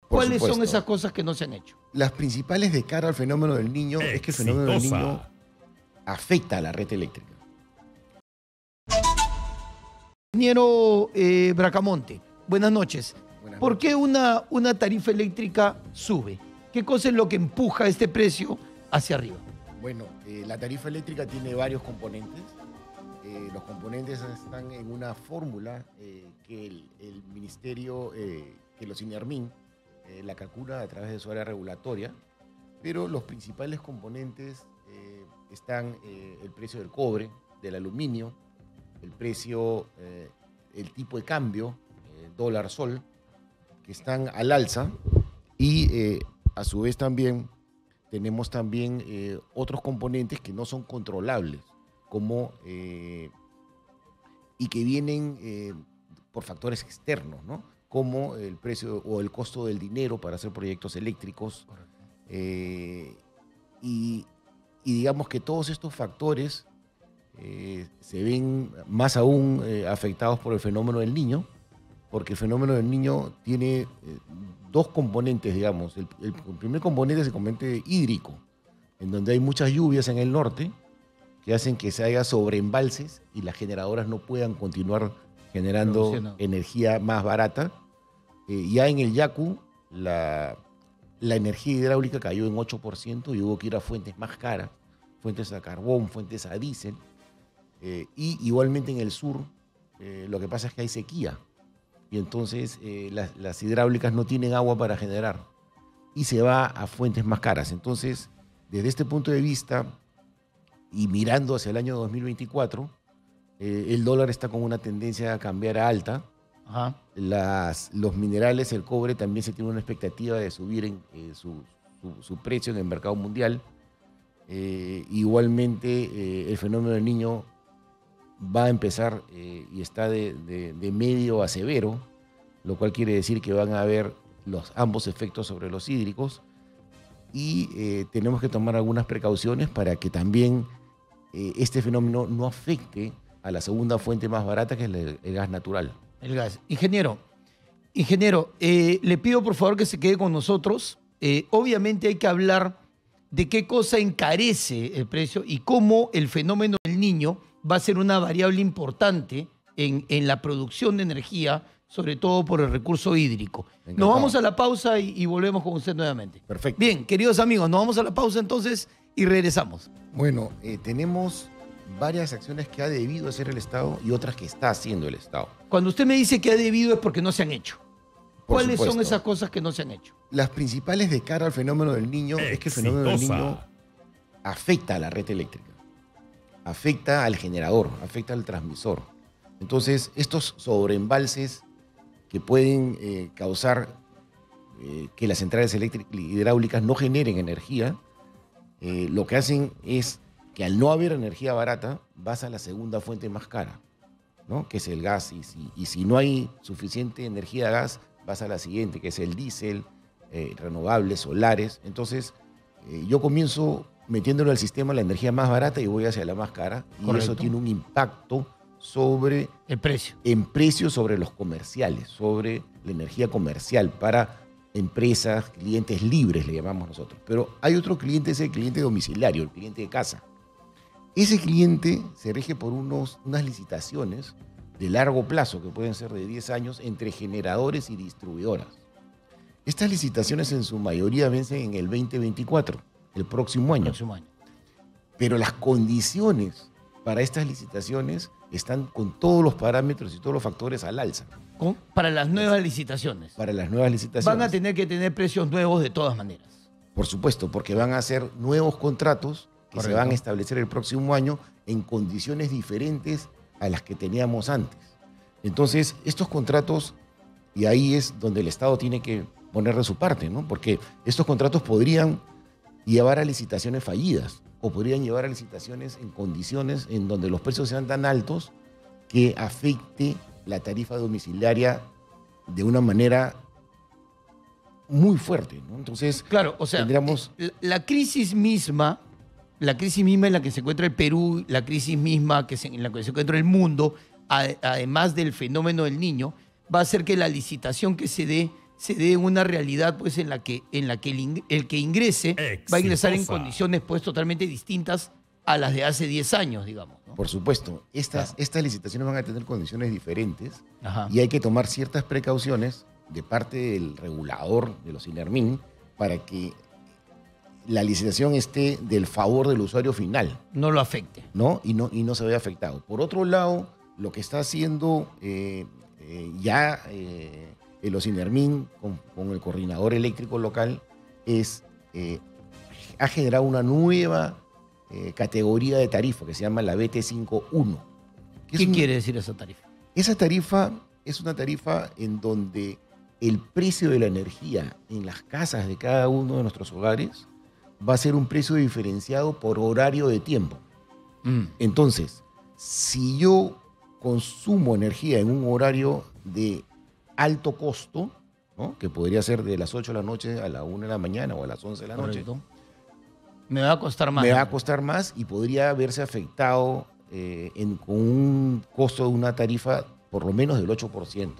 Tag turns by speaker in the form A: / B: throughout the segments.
A: ¿Cuáles son esas cosas que no se han hecho?
B: Las principales de cara al fenómeno del Niño es que el fenómeno del Niño afecta a la red eléctrica.
A: Ingeniero Bracamonte, buenas noches.
B: Buenas
A: ¿Por
B: noches.
A: qué una tarifa eléctrica sube? ¿Qué cosa es lo que empuja este precio hacia arriba?
B: Bueno, la tarifa eléctrica tiene varios componentes. Los componentes están en una fórmula que el Ministerio, que los INERMIN, la calcula a través de su área regulatoria, pero los principales componentes están el precio del cobre, del aluminio, el precio, el tipo de cambio, dólar-sol, que están al alza, y a su vez también tenemos otros componentes que no son controlables, como y que vienen por factores externos, ¿no? Como el precio o el costo del dinero para hacer proyectos eléctricos. Y digamos que todos estos factores se ven más aún afectados por el fenómeno del Niño, porque el fenómeno del Niño tiene dos componentes, digamos. El primer componente es el componente hídrico, en donde hay muchas lluvias en el norte que hacen que se haya sobreembalses y las generadoras no puedan continuar generando energía más barata. Ya en el Yacu la energía hidráulica cayó en 8% y hubo que ir a fuentes más caras, fuentes a carbón, fuentes a diésel. Y igualmente en el sur lo que pasa es que hay sequía y entonces las hidráulicas no tienen agua para generar y se va a fuentes más caras. Entonces, desde este punto de vista y mirando hacia el año 2024, el dólar está con una tendencia a cambiar a alta.
A: Ajá.
B: Los minerales, el cobre, también se tiene una expectativa de subir en su precio en el mercado mundial. Igualmente, el fenómeno del Niño va a empezar y está de medio a severo, lo cual quiere decir que van a haber ambos efectos sobre los hídricos y tenemos que tomar algunas precauciones para que también este fenómeno no afecte a la segunda fuente más barata, que es el gas natural.
A: El gas. Ingeniero, le pido por favor que se quede con nosotros. Obviamente hay que hablar de qué cosa encarece el precio y cómo el fenómeno del Niño va a ser una variable importante en la producción de energía, sobre todo por el recurso hídrico. Nos vamos a la pausa y volvemos con usted nuevamente.
B: Perfecto.
A: Bien, queridos amigos, nos vamos a la pausa entonces y regresamos.
B: Bueno, tenemos varias acciones que ha debido hacer el Estado y otras que está haciendo el Estado.
A: Cuando usted me dice que ha debido es porque no se han hecho.
B: Por
A: ¿Cuáles
B: supuesto.
A: son esas cosas que no se han hecho?
B: Las principales de cara al fenómeno del Niño es que el fenómeno del Niño afecta a la red eléctrica, afecta al generador, afecta al transmisor. Entonces, estos sobreembalses que pueden causar que las centrales hidráulicas no generen energía, lo que hacen es que al no haber energía barata, vas a la segunda fuente más cara, ¿no? Que es el gas. Y si no hay suficiente energía de gas, vas a la siguiente, que es el diésel, renovables, solares. Entonces, yo comienzo metiéndolo al sistema la energía más barata y voy hacia la más cara. Y
A: Correcto.
B: eso tiene un impacto sobre
A: El precio.
B: en precios sobre los comerciales, sobre la energía comercial para empresas, clientes libres, le llamamos nosotros. Pero hay otro cliente, es el cliente domiciliario, el cliente de casa. Ese cliente se rige por unas licitaciones de largo plazo, que pueden ser de 10 años, entre generadores y distribuidoras. Estas licitaciones en su mayoría vencen en el 2024, el próximo año. Pero las condiciones para estas licitaciones están con todos los parámetros y todos los factores al alza.
A: Para las nuevas licitaciones.
B: Para las nuevas licitaciones.
A: Van a tener que tener precios nuevos de todas maneras.
B: Por supuesto, porque van a hacer nuevos contratos que
A: Correcto.
B: se van a establecer el próximo año en condiciones diferentes a las que teníamos antes. Entonces, estos contratos, y ahí es donde el Estado tiene que poner de su parte, ¿no? Porque estos contratos podrían llevar a licitaciones fallidas o podrían llevar a licitaciones en condiciones en donde los precios sean tan altos que afecte la tarifa domiciliaria de una manera muy fuerte, ¿no? Entonces,
A: claro, o sea,
B: tendríamos...
A: la crisis misma en la que se encuentra el Perú, la crisis misma en la que se encuentra el mundo, además del fenómeno del Niño, va a hacer que la licitación que se dé se dé en una realidad pues en la que el que ingrese va a ingresar en condiciones pues totalmente distintas a las de hace 10 años, digamos, ¿no?
B: Por supuesto, estas licitaciones van a tener condiciones diferentes.
A: Ajá.
B: Y hay que tomar ciertas precauciones de parte del regulador de los INERMIN para que la licitación esté del favor del usuario final,
A: No lo afecte.
B: ¿no? Y no se vea afectado. Por otro lado, lo que está haciendo los INERMIN con el coordinador eléctrico local ha generado una nueva categoría de tarifa que se llama la BT51.
A: ¿Qué quiere decir esa tarifa?
B: Esa tarifa es una tarifa en donde el precio de la energía en las casas de cada uno de nuestros hogares va a ser un precio diferenciado por horario de tiempo. Entonces, si yo consumo energía en un horario de alto costo, ¿no? Que podría ser de las 8 de la noche a la 1 de la mañana o a las 11 de la noche,
A: Correcto. Me va a costar más.
B: me va a costar más y podría verse afectado con un costo de una tarifa por lo menos del 8%.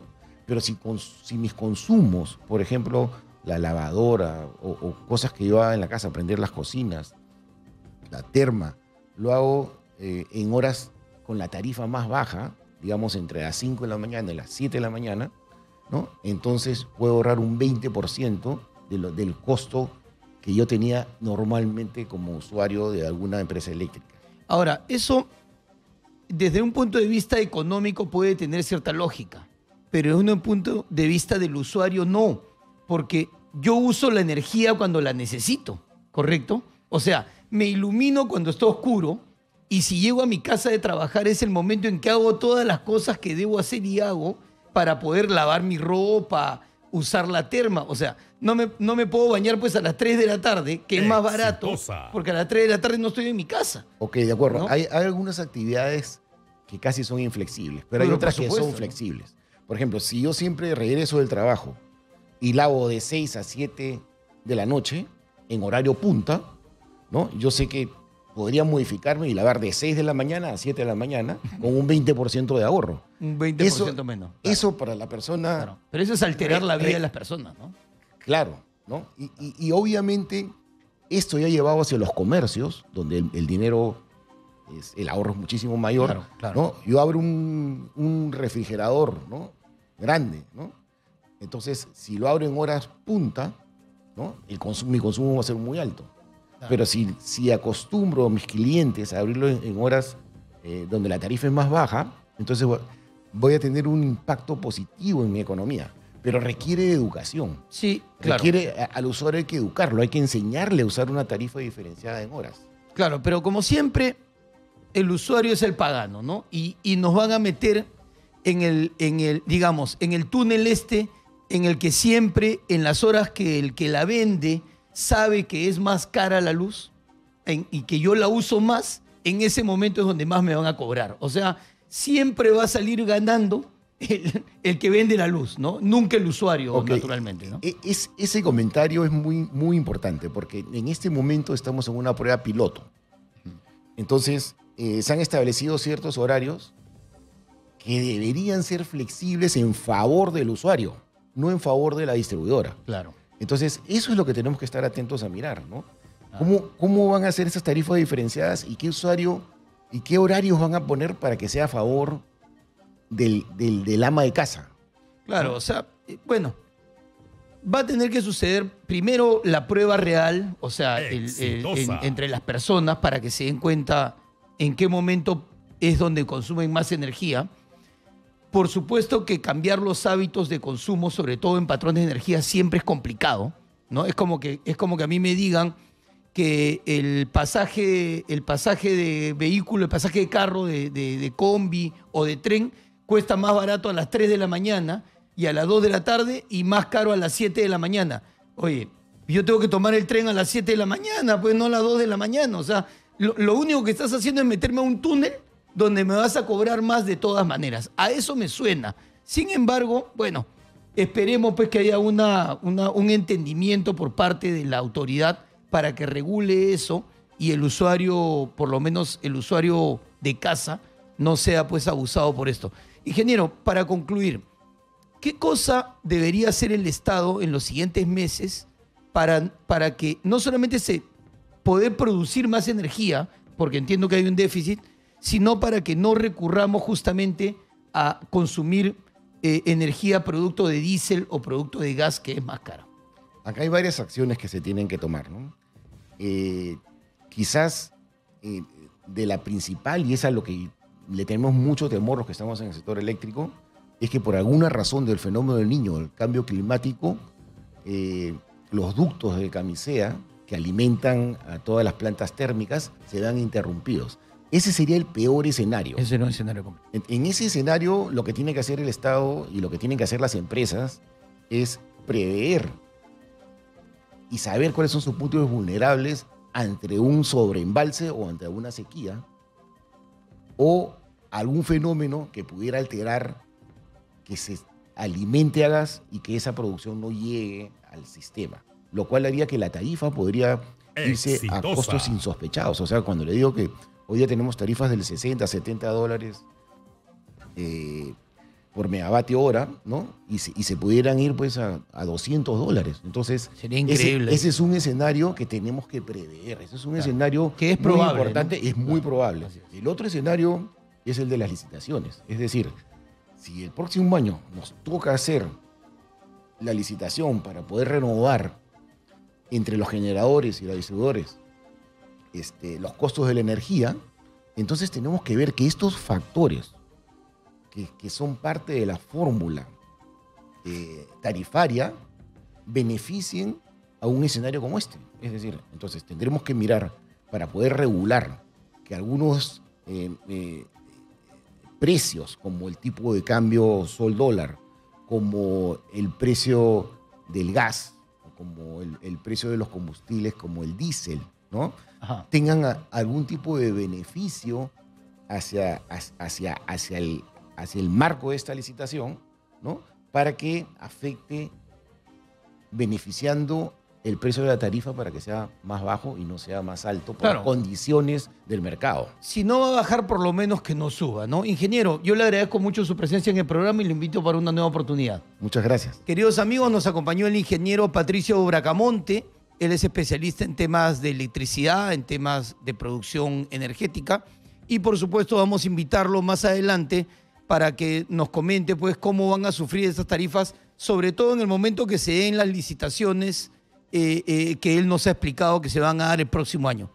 B: Pero si mis consumos, por ejemplo, la lavadora o cosas que yo haga en la casa, prender las cocinas, la terma, lo hago en horas con la tarifa más baja, digamos entre las 5 de la mañana y las 7 de la mañana, ¿no? Entonces puedo ahorrar un 20% del costo que yo tenía normalmente como usuario de alguna empresa eléctrica.
A: Ahora, eso desde un punto de vista económico puede tener cierta lógica, pero desde un punto de vista del usuario no, porque yo uso la energía cuando la necesito, ¿correcto? O sea, me ilumino cuando está oscuro y si llego a mi casa de trabajar es el momento en que hago todas las cosas que debo hacer y hago para poder lavar mi ropa, usar la terma. O sea, no me puedo bañar pues a las 3 de la tarde, que es más barato, porque a las 3 de la tarde no estoy en mi casa.
B: Ok, de acuerdo.
A: ¿No?
B: Hay algunas actividades que casi son inflexibles, pero hay
A: Bueno,
B: otras
A: por
B: que
A: supuesto,
B: son flexibles. Por ejemplo, si yo siempre regreso del trabajo y lavo de 6 a 7 de la noche en horario punta, ¿no? Yo sé que podría modificarme y lavar de 6 de la mañana a 7 de la mañana con un 20% de ahorro.
A: Un 20% menos. Claro.
B: Eso para la persona...
A: Claro. Pero eso es alterar la vida de las personas, ¿no?
B: Claro, ¿no? Y obviamente esto ya ha llevado hacia los comercios, donde el dinero, el ahorro es muchísimo mayor.
A: Claro, claro.
B: ¿No? Yo abro un refrigerador, ¿no? Grande, ¿no? Entonces, si lo abro en horas punta, ¿no? Mi consumo va a ser muy alto. Claro. Pero si acostumbro a mis clientes a abrirlo en horas donde la tarifa es más baja, entonces voy a tener un impacto positivo en mi economía. Pero requiere educación.
A: Sí, claro.
B: Requiere al usuario, hay que educarlo, hay que enseñarle a usar una tarifa diferenciada en horas.
A: Claro, pero como siempre, el usuario es el pagano, ¿no? Y nos van a meter en el túnel en el que siempre, en las horas que el que la vende sabe que es más cara la luz y que yo la uso más, en ese momento es donde más me van a cobrar. O sea, siempre va a salir ganando el que vende la luz, ¿no? Nunca el usuario, okay, naturalmente, ¿no?
B: Ese comentario es muy, muy importante porque en este momento estamos en una prueba piloto. Entonces, se han establecido ciertos horarios que deberían ser flexibles en favor del usuario, no en favor de la distribuidora.
A: Claro.
B: Entonces, eso es lo que tenemos que estar atentos a mirar, ¿no? ¿Cómo van a ser esas tarifas diferenciadas y qué usuario y qué horarios van a poner para que sea a favor del ama de casa?
A: Claro, o sea, bueno, va a tener que suceder primero la prueba real, o sea, entre las personas para que se den cuenta en qué momento es donde consumen más energía. Por supuesto que cambiar los hábitos de consumo, sobre todo en patrones de energía, siempre es complicado, ¿no? Es como que a mí me digan que el pasaje de vehículo, el pasaje de carro, de combi o de tren cuesta más barato a las 3 de la mañana y a las 2 de la tarde y más caro a las 7 de la mañana. Oye, yo tengo que tomar el tren a las 7 de la mañana, pues no a las 2 de la mañana. O sea, lo único que estás haciendo es meterme a un túnel donde me vas a cobrar más de todas maneras. A eso me suena. Sin embargo, bueno, esperemos pues que haya un entendimiento por parte de la autoridad para que regule eso y el usuario, por lo menos el usuario de casa, no sea pues abusado por esto. Ingeniero, para concluir, ¿qué cosa debería hacer el Estado en los siguientes meses para que no solamente se poder producir más energía, porque entiendo que hay un déficit, sino para que no recurramos justamente a consumir energía producto de diésel o producto de gas, que es más caro?
B: Acá hay varias acciones que se tienen que tomar, ¿no? Quizás de la principal, y es a lo que le tenemos mucho temor los que estamos en el sector eléctrico, es que por alguna razón del fenómeno del Niño, el cambio climático, los ductos de camisea que alimentan a todas las plantas térmicas se vean interrumpidos. Ese sería el peor escenario.
A: Ese no es escenario común.
B: En ese escenario, lo que tiene que hacer el Estado y lo que tienen que hacer las empresas es prever y saber cuáles son sus puntos vulnerables ante un sobreembalse o ante una sequía o algún fenómeno que pudiera alterar que se alimente a gas y que esa producción no llegue al sistema, lo cual haría que la tarifa podría irse a costos insospechados. O sea, cuando le digo que hoy día tenemos tarifas del 60, 70 dólares por megavatio hora, ¿no? Y se pudieran ir pues a 200 dólares. Entonces,
A: sería increíble.
B: Ese es un escenario que tenemos que prever. Ese es un escenario
A: que es probable,
B: muy importante,
A: ¿no?
B: Es muy probable. El otro escenario es el de las licitaciones. Es decir, si el próximo año nos toca hacer la licitación para poder renovar entre los generadores y los distribuidores los costos de la energía, entonces tenemos que ver que estos factores que son parte de la fórmula tarifaria beneficien a un escenario como este. Es decir, entonces tendremos que mirar para poder regular que algunos precios, como el tipo de cambio sol-dólar, como el precio del gas, como el precio de los combustibles, como el diésel, ¿no?
A: Ajá.
B: Tengan algún tipo de beneficio hacia el marco de esta licitación, ¿no? Para que afecte beneficiando el precio de la tarifa para que sea más bajo y no sea más alto por
A: Claro.
B: condiciones del mercado.
A: Si no va a bajar, por lo menos que no suba, ¿no? Ingeniero, yo le agradezco mucho su presencia en el programa y lo invito para una nueva oportunidad.
B: Muchas gracias.
A: Queridos amigos, nos acompañó el ingeniero Patricio Bracamonte. Él es especialista en temas de electricidad, en temas de producción energética. Y por supuesto vamos a invitarlo más adelante para que nos comente pues cómo van a sufrir esas tarifas, sobre todo en el momento que se den las licitaciones que él nos ha explicado que se van a dar el próximo año.